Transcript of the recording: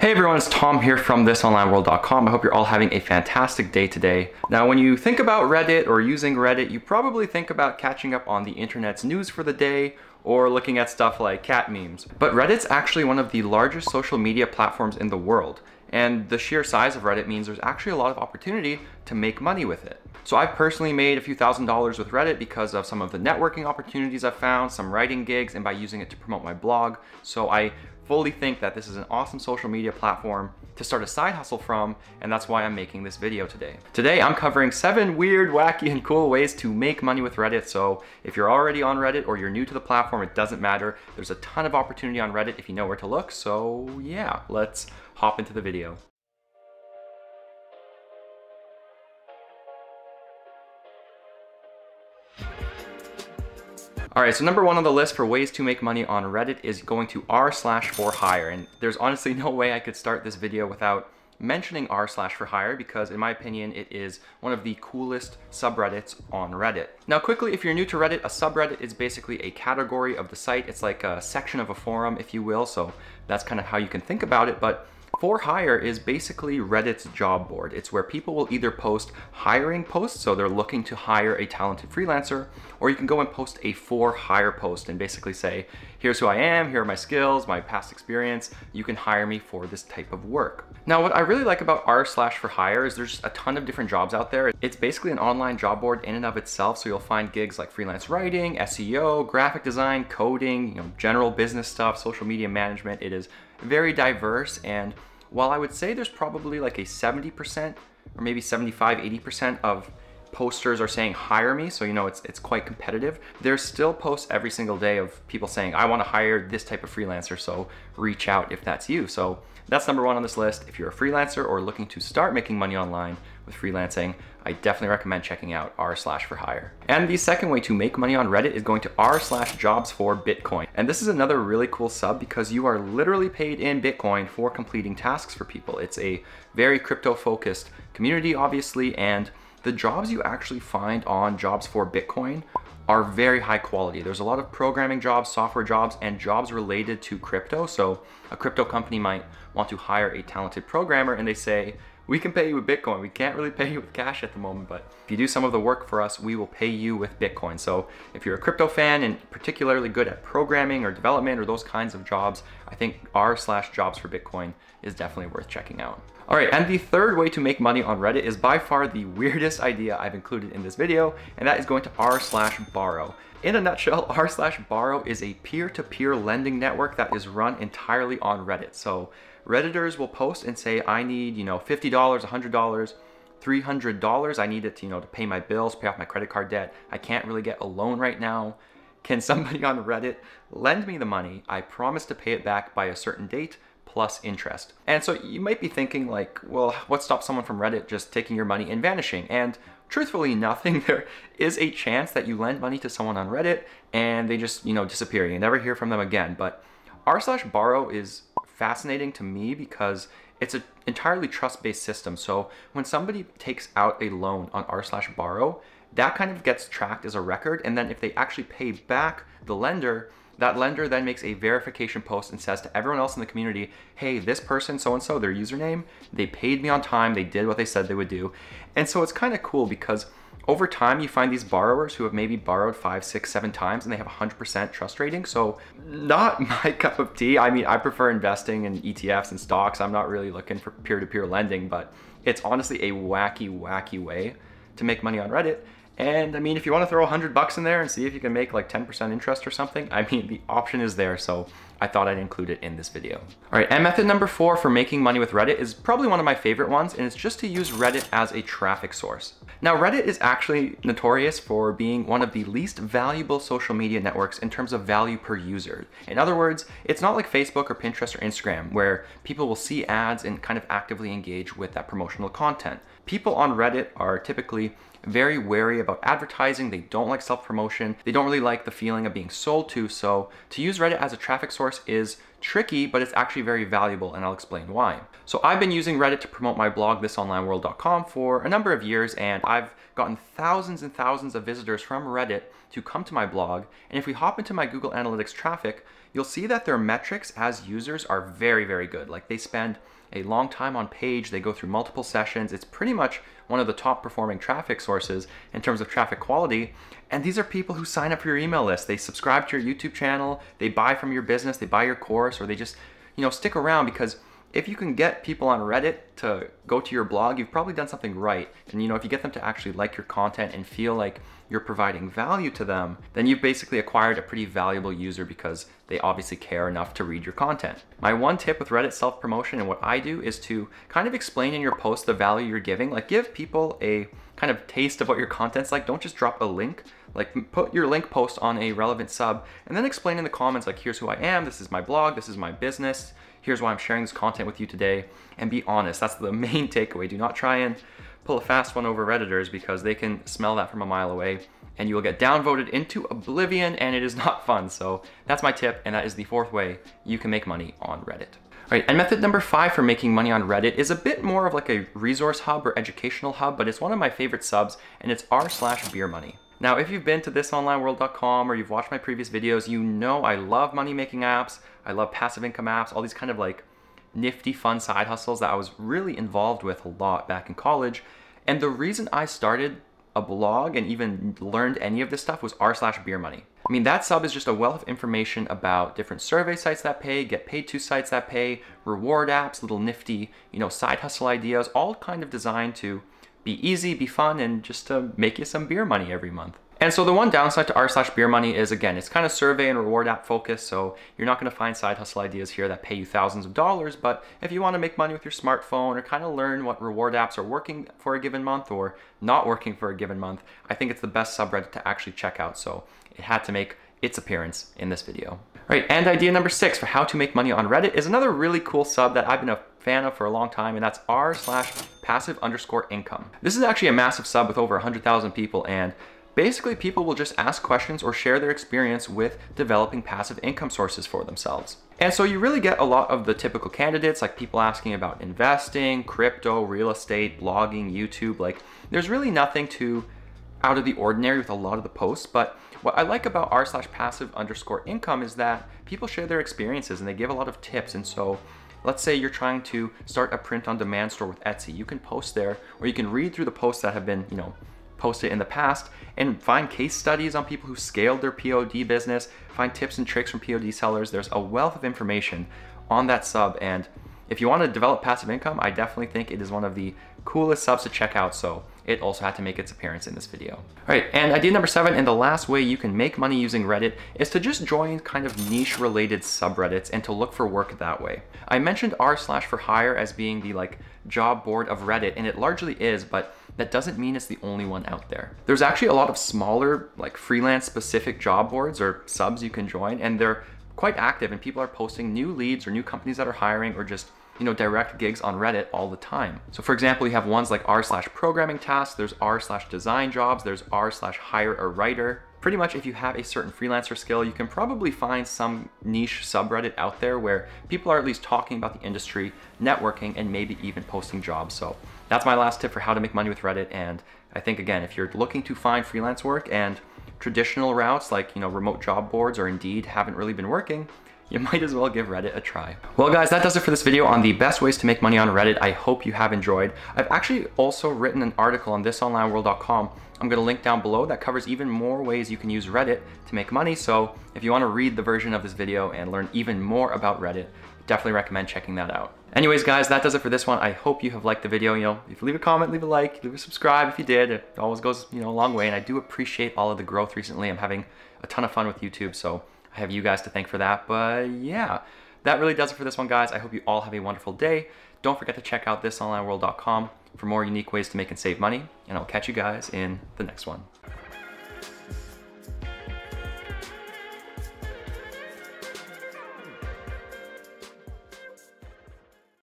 Hey everyone, it's Tom here from thisonlineworld.com. I hope you're all having a fantastic day today. Now, when you think about Reddit or using Reddit, you probably think about catching up on the internet's news for the day or looking at stuff like cat memes. But Reddit's actually one of the largest social media platforms in the world. And the sheer size of Reddit means there's actually a lot of opportunity to make money with it. So I've personally made a few $1,000s with Reddit because of some of the networking opportunities I've found, some writing gigs, and by using it to promote my blog. So I fully think that this is an awesome social media platform to start a side hustle from, and that's why I'm making this video today. Today I'm covering 7 weird, wacky, and cool ways to make money with Reddit. So if you're already on Reddit or you're new to the platform, it doesn't matter. There's a ton of opportunity on Reddit if you know where to look. So yeah, let's hop into the video. Alright, so number 1 on the list for ways to make money on Reddit is going to r/for-hire. And there's honestly no way I could start this video without mentioning r/for-hire because in my opinion, it is one of the coolest subreddits on Reddit. Now quickly, if you're new to Reddit, a subreddit is basically a category of the site. It's like a section of a forum, if you will. So that's kind of how you can think about it. But for hire is basically Reddit's job board. It's where people will either post hiring posts, so they're looking to hire a talented freelancer, or you can go and post a for hire post and basically say, here's who I am, here are my skills, my past experience, you can hire me for this type of work. Now what I really like about r/for-hire is there's a ton of different jobs out there. It's basically an online job board in and of itself, so you'll find gigs like freelance writing, SEO, graphic design, coding, general business stuff, social media management. It is very diverse, and while I would say there's probably like a 70% or maybe 75-80% of posters are saying hire me, so it's quite competitive, there's still posts every single day of people saying I want to hire this type of freelancer, so reach out if that's you. So that's number 1 on this list. If you're a freelancer or looking to start making money online with freelancing, I definitely recommend checking out r/for-hire. And the second way to make money on Reddit is going to r/jobs for Bitcoin. And this is another really cool sub because you are literally paid in Bitcoin for completing tasks for people. It's a very crypto focused community, obviously, and the jobs you actually find on jobs for Bitcoin are very high quality. There's a lot of programming jobs, software jobs, and jobs related to crypto. So a crypto company might want to hire a talented programmer and they say, we can pay you with Bitcoin. We can't really pay you with cash at the moment, but if you do some of the work for us, we will pay you with Bitcoin. So if you're a crypto fan and particularly good at programming or development or those kinds of jobs, I think r/jobs for Bitcoin is definitely worth checking out. All right, and the third way to make money on Reddit is by far the weirdest idea I've included in this video, and that is going to r/borrow. In a nutshell, r/borrow is a peer-to-peer lending network that is run entirely on Reddit. So Redditors will post and say, I need, $50, $100, $300. I need it to, to pay my bills, pay off my credit card debt. I can't really get a loan right now. Can somebody on Reddit lend me the money? I promise to pay it back by a certain date plus interest. And so you might be thinking like, well, what stops someone from Reddit just taking your money and vanishing? And truthfully, nothing. There is a chance that you lend money to someone on Reddit and they just, disappear. You never hear from them again. But r/borrow is fascinating to me because it's an entirely trust-based system. So when somebody takes out a loan on r/borrow, that kind of gets tracked as a record. And then if they actually pay back the lender, that lender then makes a verification post and says to everyone else in the community, hey, this person, so-and-so, their username, they paid me on time, they did what they said they would do. And so it's kind of cool because over time, you find these borrowers who have maybe borrowed 5, 6, 7 times and they have 100% trust rating. So not my cup of tea. I mean, I prefer investing in ETFs and stocks. I'm not really looking for peer-to-peer lending, but it's honestly a wacky, wacky way to make money on Reddit. And I mean, if you want to throw $100 in there and see if you can make like 10% interest or something, I mean, the option is there. So I thought I'd include it in this video. All right, and method number 4 for making money with Reddit is probably one of my favorite ones, and it's just to use Reddit as a traffic source. Now, Reddit is actually notorious for being one of the least valuable social media networks in terms of value per user. In other words, it's not like Facebook or Pinterest or Instagram where people will see ads and kind of actively engage with that promotional content. People on Reddit are typically very wary about advertising. They don't like self-promotion. They don't really like the feeling of being sold to. So to use Reddit as a traffic source is tricky, but it's actually very valuable, and I'll explain why. So I've been using Reddit to promote my blog, thisonlineworld.com, for a number of years, and I've gotten thousands and thousands of visitors from Reddit to come to my blog. And if we hop into my Google Analytics traffic, you'll see that their metrics as users are very, very good. Like they spend a long time on page, they go through multiple sessions. It's pretty much one of the top performing traffic sources in terms of traffic quality. And these are people who sign up for your email list. They subscribe to your YouTube channel, they buy from your business, they buy your course, or they just, stick around, because if you can get people on Reddit to go to your blog, you've probably done something right. And if you get them to actually like your content and feel like you're providing value to them, then you've basically acquired a pretty valuable user because they obviously care enough to read your content. My one tip with Reddit self-promotion and what I do is to kind of explain in your post the value you're giving. Like give people a kind of taste of what your content's like. Don't just drop a link. Like put your link post on a relevant sub and then explain in the comments like, here's who I am, this is my blog, this is my business, here's why I'm sharing this content with you today, and be honest. That's the main takeaway. Do not try and pull a fast one over Redditors, because they can smell that from a mile away and you will get downvoted into oblivion, and it is not fun. So that's my tip, and that is the 4th way you can make money on Reddit. All right, and method number 5 for making money on Reddit is a bit more of like a resource hub or educational hub, but it's one of my favorite subs, and it's r/beermoney. Now, if you've been to thisonlineworld.com or you've watched my previous videos, you know I love money making apps. I love passive income apps, all these kind of like nifty, fun side hustles that I was really involved with a lot back in college. And the reason I started a blog and even learned any of this stuff was r/beermoney. I mean, that sub is just a wealth of information about different survey sites that pay, get paid to sites that pay, reward apps, little nifty, side hustle ideas, all kind of designed to be easy, be fun, and just to make you some beer money every month. And so the one downside to r/beermoney is, again, it's kind of survey and reward app focused, so you're not going to find side hustle ideas here that pay you thousands of dollars. But if you want to make money with your smartphone or kind of learn what reward apps are working for a given month or not working for a given month, I think it's the best subreddit to actually check out. So it had to make its appearance in this video. All right, and idea number 6 for how to make money on Reddit is another really cool sub that I've been a fan of for a long time, and that's r/passive_income. This is actually a massive sub with over 100,000 people, and basically people will just ask questions or share their experience with developing passive income sources for themselves. And so you really get a lot of the typical candidates, like people asking about investing, crypto, real estate, blogging, YouTube. Like there's really nothing too out of the ordinary with a lot of the posts. But what I like about r/passive_income is that people share their experiences and they give a lot of tips. And so let's say you're trying to start a print-on-demand store with Etsy. You can post there, or you can read through the posts that have been, posted in the past and find case studies on people who scaled their POD business, find tips and tricks from POD sellers. There's a wealth of information on that sub, and if you want to develop passive income, I definitely think it is one of the coolest subs to check out, so it also had to make its appearance in this video. All right, and idea number 7, and the last way you can make money using Reddit, is to just join kind of niche related subreddits and to look for work that way. I mentioned r/for-hire as being the like job board of Reddit, and it largely is, but that doesn't mean it's the only one out there. There's actually a lot of smaller like freelance specific job boards or subs you can join, and they're quite active, and people are posting new leads or new companies that are hiring, or just direct gigs on Reddit all the time. So for example, you have ones like r/programming tasks, there's r/design jobs, there's r/hire a writer. Pretty much if you have a certain freelancer skill, you can probably find some niche subreddit out there where people are at least talking about the industry, networking, and maybe even posting jobs. So that's my last tip for how to make money with Reddit. And I think, again, if you're looking to find freelance work and traditional routes like, remote job boards or Indeed haven't really been working, you might as well give Reddit a try. Well guys, that does it for this video on the best ways to make money on Reddit. I hope you have enjoyed. I've actually also written an article on thisonlineworld.com. I'm gonna link down below that covers even more ways you can use Reddit to make money. So if you wanna read the version of this video and learn even more about Reddit, definitely recommend checking that out. Anyways guys, that does it for this one. I hope you have liked the video. If you leave a comment, leave a like, leave a subscribe if you did. It always goes a long way, and I do appreciate all of the growth recently. I'm having a ton of fun with YouTube, so I have you guys to thank for that. But yeah, that really does it for this one, guys. I hope you all have a wonderful day. Don't forget to check out thisonlineworld.com for more unique ways to make and save money, and I'll catch you guys in the next one.